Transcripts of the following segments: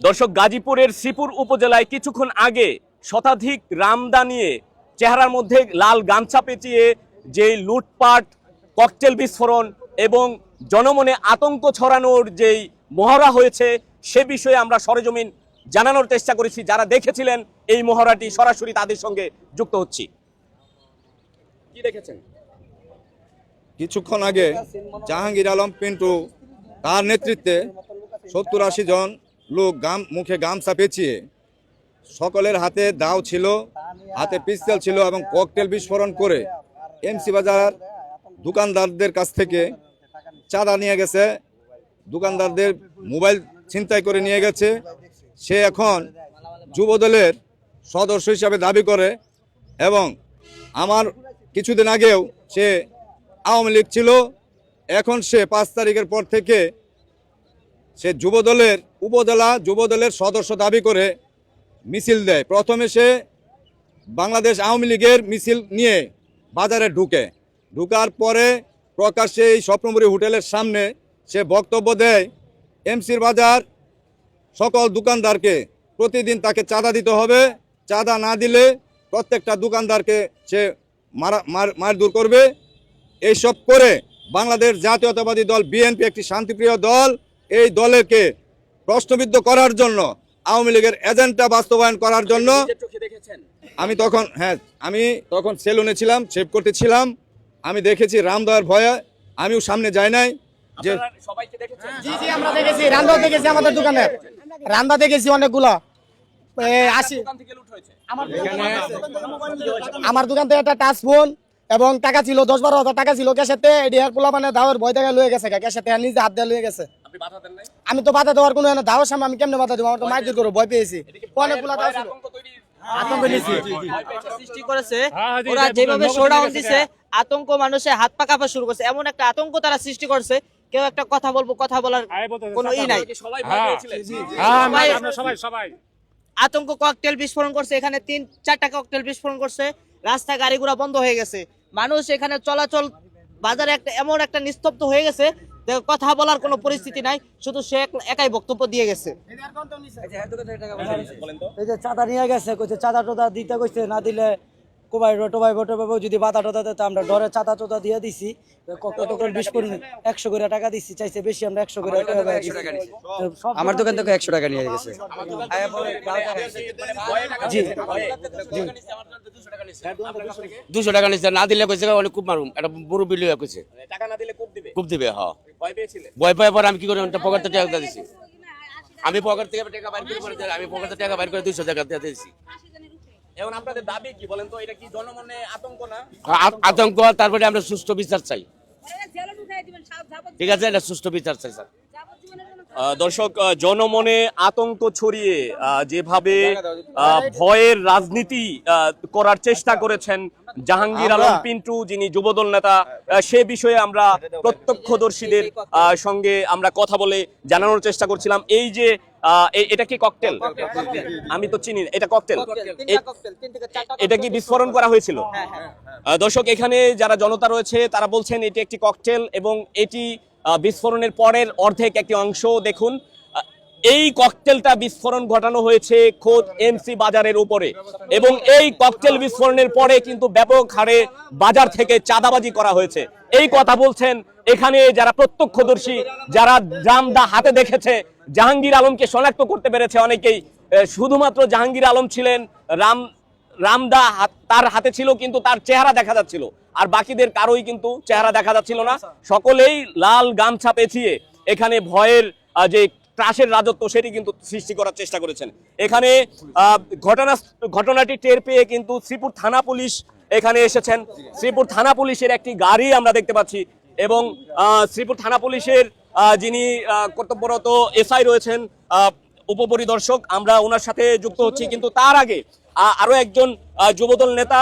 দর্শক, গাজীপুরের শ্রীপুর উপজেলায় কিছুক্ষণ আগে শতাধিক রামদা নিয়ে চেহারার মধ্যে লাল গামছা পেঁচিয়ে যে লুটপাট, ককটেল বিস্ফোরণ এবং জনমনে আতঙ্ক ছড়ানোর যেই মহড়া হয়েছে সে বিষয়ে আমরা সরেজমিন জানানোর চেষ্টা করেছি। যারা দেখেছিলেন এই মহড়াটি সরাসরি তাদের সঙ্গে যুক্ত হচ্ছি। কি দেখেছেন? কিছুক্ষণ আগে জাহাঙ্গীর আলম পিন্টু তার নেতৃত্বে 70-80 জন লোক মুখে গামছা পেঁচিয়ে, সকলের হাতে দাও ছিল, হাতে পিস্তল ছিল এবং ককটেল বিস্ফোরণ করে এমসি বাজার দোকানদারদের কাছ থেকে চাঁদা নিয়ে গেছে, দোকানদারদের মোবাইল ছিনতাই করে নিয়ে গেছে। সে এখন যুবদলের সদস্য হিসাবে দাবি করে এবং আমার কিছুদিন আগেও সে আওয়ামী লীগ ছিল। এখন সে 5 তারিখের পর থেকে সে যুবদলের উপজেলা যুবদলের সদস্য দাবি করে মিছিল দেয়। প্রথমে সে বাংলাদেশ আওয়ামী লীগের মিছিল নিয়ে বাজারে ঢুকার পরে প্রকাশ্যে এই স্বপ্নপুরী হোটেলের সামনে সে বক্তব্য দেয় এমসির বাজার সকল দোকানদারকে প্রতিদিন তাকে চাঁদা দিতে হবে, চাঁদা না দিলে প্রত্যেকটা দোকানদারকে সে মারধর করবে। এইসব করে বাংলাদেশ জাতীয়তাবাদী দল বিএনপি একটি শান্তিপ্রিয় দল, এই দলকে প্রশ্নবিদ্ধ করার জন্য, আওয়ামী লীগের এজেন্ডা বাস্তবায়ন করার জন্য আমি তখন সেলুনে ছিলাম, শেভ করতেছিলাম। আমি দেখেছি রামদার ভয়ে, আমিও সামনে যাই নাই। যে সবাইকে দেখেছেন? জি জি, আমরা দেখেছি, রামদা দেখেছি, আমাদের দোকানে রামদা দেখেছি অনেকগুলা। আমার দোকান থেকে একটা টাচ ফোন এবং টাকা ছিল 10-12 হাজার টাকা ছিল ক্যাশেতে। এডিআর পোলা মানে দাওয়ার ভয় দেখা লয়ে গেছে, ক্যাশেতে নিজে হাত দিয়ে লয়ে গেছে। আমি তো বাধা দেওয়ার কোনো দাওয়ার সামনে আমি কেমনে বাধা দেবো? আমার তো মাইজুর করবো, ভয় পেয়েছি। অনেকগুলা দাও ছিল, আতঙ্ক সৃষ্টি করেছে। ওরা যেভাবে শোডাউন দিছে, আতঙ্ক মানুষে হাত পা কাঁপা শুরু করছে। এমন একটা আতঙ্ক তারা সৃষ্টি করছে, কেউ একটা কথা বলবো, কথা বলার কোনো ই নাই। সবাই আতঙ্ক ককটেল বিস্ফোরণ করছে, এখানে 3-4টা ককটেল বিস্ফোরণ করছে। রাস্তা গাড়ি ঘোড়া বন্ধ হয়ে গেছে, মানুষ এখানে চলাচল, বাজারে এমন একটা নিস্তব্ধ হয়ে গেছে, কথা বলার কোনো পরিস্থিতি নাই, শুধু সে একাই বক্তব্য দিয়ে গেছে। এই যে চাঁদা নিয়ে গেছে, কইছে চাঁদা টোদা দিতে কইছে, না দিলে কোবাই যদি বাধা টোদা দিতে, আমরা ডরে চাঁদা টোদা দিয়ে দিছি। ককটেল বিস্ফোরণ 100 করে টাকা দিচ্ছি, চাইছে বেশি, আমরা 100 করে টাকা। আমার দোকান থেকে 100 টাকা নিয়ে গেছে। জি 200 টাকা নিচ্ছে, না দিলে কইছে অনেক খুব মারুম, একটা বড় বিল কইছে টাকা না দিলে খুব দিবে। হ্যাঁ, ভয় পেয়েছিলেন? ভয় পাওয়ার পর আমি কি করি, পকেট থেকে টাকা দিছি। আমি পকেট থেকে টাকা বাইর করে 200 টাকা দিয়ে দিয়েছি। এখন আপনাদের দাবি কি বলেন তো? এটা কি জনমনে আতঙ্ক না? আতঙ্ক। তারপরে আমরা সুষ্ঠু বিচার চাই। ঠিক আছে, এটা সুষ্ঠু বিচার চাই স্যার। দর্শক, জনমনে আতঙ্ক ছড়িয়ে যেভাবে ভয়ের রাজনীতি করার চেষ্টা করেছেন জাহাঙ্গীর আলম পিন্টু, যিনি যুবদল নেতা, সে বিষয়ে আমরা প্রত্যক্ষদর্শীদের সঙ্গে আমরা কথা বলে জানানোর চেষ্টা করছিলাম। এই যে এটা কি ককটেল? আমি তো চিনি, এটা ককটেল। এটা কি বিস্ফোরণ করা হয়েছিল? দর্শক, এখানে যারা জনতা রয়েছে তারা বলছেন এটি একটি ককটেল এবং এটি বিস্ফোরণের পরের অর্ধেক একটি অংশ দেখুন। এই ককটেলটা বিস্ফোরণ ঘটানো হয়েছে খোদ এমসি বাজারের উপরে এবং এই ককটেল বিস্ফোরণের পরে কিন্তু ব্যাপক হারে বাজার থেকে চাঁদাবাজি করা হয়েছে। এই কথা বলছেন এখানে যারা প্রত্যক্ষদর্শী, যারা রামদা হাতে দেখেছে, জাহাঙ্গীর আলমকে শনাক্ত করতে পেরেছে অনেকেই। শুধুমাত্র জাহাঙ্গীর আলম ছিলেন, রামদা তার হাতে ছিল কিন্তু তার চেহারা দেখা যাচ্ছিল, আর বাকিদের কারোই কিন্তু চেহারা দেখা যাচ্ছিল না। সকলেই লাল গামছা পেঁচিয়ে এখানে ভয়ের যে ত্রাসের রাজত্ব সেটি কিন্তু সৃষ্টি করার চেষ্টা করেছেন। এখানে ঘটনাটি টের পেয়ে কিন্তু শ্রীপুর থানা পুলিশ এখানে এসেছেন। শ্রীপুর থানা পুলিশের একটি গাড়ি আমরা দেখতে পাচ্ছি এবং শ্রীপুর থানা পুলিশের যিনি কর্তব্যরত এসআই রয়েছেন, উপপরিদর্শক, আমরা ওনার সাথে যুক্ত হচ্ছি। কিন্তু তার আগে আরো একজন যুবদল নেতা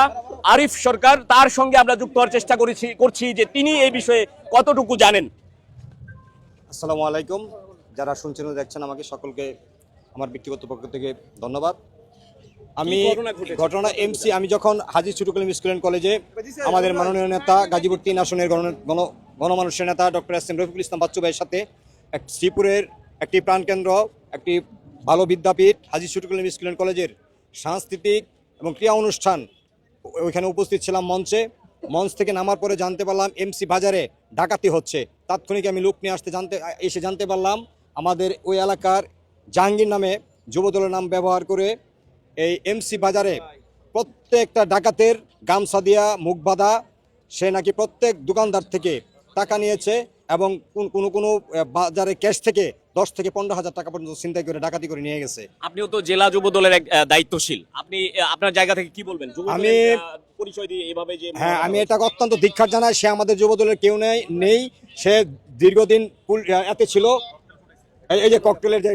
আরিফ সরকার, তার সঙ্গে আমরা যুক্ত হওয়ার চেষ্টা করছি যে তিনি এই বিষয়ে কতটুকু জানেন। আসসালামু আলাইকুম, যারা শুনছেন ও দেখছেন আমাকে সকলকে আমার ব্যক্তিগত পক্ষ থেকে ধন্যবাদ। আমি ঘটনা এমসি, আমি যখন হাজী ছোট কলেজ স্কুল অ্যান্ড কলেজে আমাদের মাননীয় নেতা গাজীপুর 3 আসনের গণমানুষের নেতা doctor S M Rafiqul Islam Bachchu ভাইয়ের সাথে শ্রীপুরের একটি প্রাণকেন্দ্র, একটি ভালো বিদ্যাপীঠ হাজী শফিকুল স্কুল অ্যান্ড কলেজের সাংস্কৃতিক এবং ক্রীড়া অনুষ্ঠান ওইখানে উপস্থিত ছিলাম মঞ্চ থেকে নামার পরে জানতে পারলাম এমসি বাজারে ডাকাতি হচ্ছে। তাৎক্ষণিক আমি লোক নিয়ে এসে জানতে পারলাম আমাদের ওই এলাকার জাহাঙ্গীর নামে যুবদলের নাম ব্যবহার করে এই এমসি বাজারে প্রত্যেকটা ডাকাতের গামছা দিয়া মুখ বাঁধা, সে নাকি প্রত্যেক দোকানদার থেকে টাকা নিয়েছে এবং কোনো বাজারে ক্যাশ থেকে 10 থেকে 15,000 টাকা পর্যন্ত ছিনতাই করে ডাকাতি করে নিয়ে গেছে। আপনিও তো জেলা যুব দলের এক দায়িত্বশীল, আপনি আপনার জায়গা থেকে কি বলবেন? পরিচয় দিয়ে এভাবে যে হ্যাঁ, আমি এটাকে অত্যন্ত ধিক্কার জানাই। সে আমাদের যুব দলের কেউ নেই, সে দীর্ঘদিন এতে ছিল। এই যে ককটেলের যে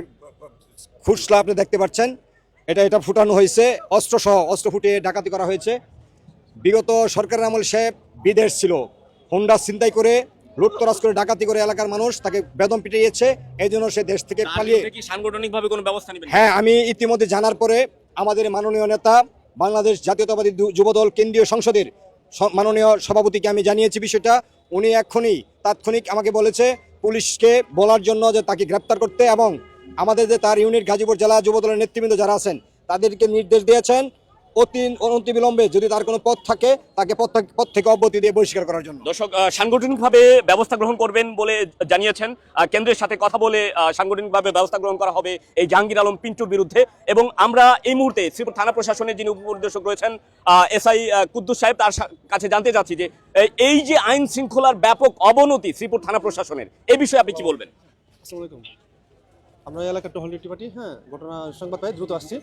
খুচরা আপনি দেখতে পাচ্ছেন, এটা ফুটানো হয়েছে, অস্ত্র ফুটিয়ে ডাকাতি করা হয়েছে। বিগত সরকারের আমল সে বিদেশ ছিল, হুন্ডা ছিনতাই করে লুটতরাজ করে ডাকাতি করে এলাকার মানুষ তাকে বেদম পিটিয়েছে। এই জন্য সে দেশ থেকে পালিয়ে সাংগঠনিকভাবে কোনো ব্যবস্থা নেবেন? হ্যাঁ, আমি ইতিমধ্যে জানার পরে আমাদের মাননীয় নেতা বাংলাদেশ জাতীয়তাবাদী যুবদল কেন্দ্রীয় সংসদের মাননীয় সভাপতিকে আমি জানিয়েছি বিষয়টা। উনি তাৎক্ষণিক আমাকে বলেছে পুলিশকে বলার জন্য যে তাকে গ্রেপ্তার করতে, এবং আমাদের যে তার ইউনিট গাজীপুর জেলা যুবদলের নেতৃবৃন্দ যারা আছেন তাদেরকে নির্দেশ দিয়েছেন অনতিবিলম্বে যদি তার কোনো পথ থাকে তাকে পথ থেকে অব্যাহতি দিয়ে বহিষ্কার করার জন্য। দর্শক, সাংগঠনিকভাবে ব্যবস্থা গ্রহণ করবেন বলে জানিয়েছেন। কেন্দ্রের সাথে কথা বলে সাংগঠনিকভাবে ব্যবস্থা গ্রহণ করা হবে এই জাহাঙ্গীর আলম পিন্টুর বিরুদ্ধে। এবং আমরা এই মুহূর্তে শ্রীপুর থানা প্রশাসনের যিনি উপপরিদর্শক রয়েছেন এসআই কুদ্দুস সাহেব, তার কাছে জানতে চাচ্ছি যে এই যে আইন শৃঙ্খলার ব্যাপক অবনতি শ্রীপুর থানা প্রশাসনের, এই বিষয়ে আপনি কি বলবেন? আসসালামু আলাইকুম। আমরা এলাকার টহল ডিউটি পার্টি, ঘটনা সংবাদ পাই দ্রুত আসছি,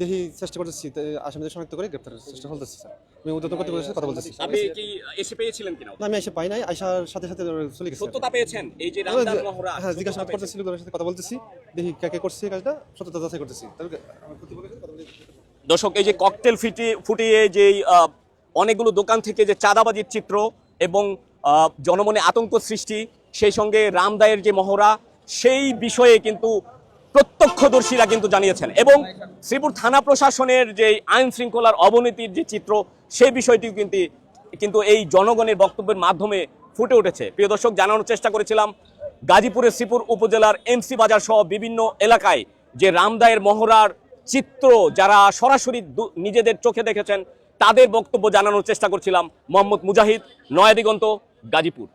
দেখি চেষ্টা করতেছি আসামিদের শনাক্ত করে গ্রেপ্তারের চেষ্টা চলতেছি। স্যার, আমি উদ্যত কর্তৃপক্ষের সাথে কথা বলতেছি। আপনি কি এসে পেয়েছিলেন কিনা? না, আমি এসে পাই নাই, আসার সাথে সাথে চলে গেছে। সত্যতা পেয়েছেন? এই যে রামদার মহড়া, হ্যাঁ, জিজ্ঞাসা করতেছি, লোকজনের সাথে কথা বলতেছি, দেখি কে করছে কাজটা, সত্যতা যাচাই করতেছি। দর্শক, এই যে ককটেল ফুটিয়ে যে অনেকগুলো দোকান থেকে যে চাঁদাবাজির চিত্র এবং জনমনে আতঙ্ক সৃষ্টি, সেই সঙ্গে রামদায়ের যে মহড়া, সেই বিষয়ে কিন্তু প্রত্যক্ষদর্শীরা কিন্তু জানিয়েছেন। এবং শ্রীপুর থানা প্রশাসনের যে আইন শৃঙ্খলার অবনতির যে চিত্র, সেই বিষয়টিও কিন্তু এই জনগণের বক্তব্যের মাধ্যমে ফুটে উঠেছে। প্রিয় দর্শক, জানানোর চেষ্টা করেছিলাম গাজীপুরের শ্রীপুর উপজেলার এমসি বাজার সহ বিভিন্ন এলাকায় যে রামদায়ের মহড়ার চিত্র যারা সরাসরি নিজেদের চোখে দেখেছেন তাদের বক্তব্য জানানোর চেষ্টা করছিলাম। মোহাম্মদ মুজাহিদ, নয়া দিগন্ত, গাজীপুর।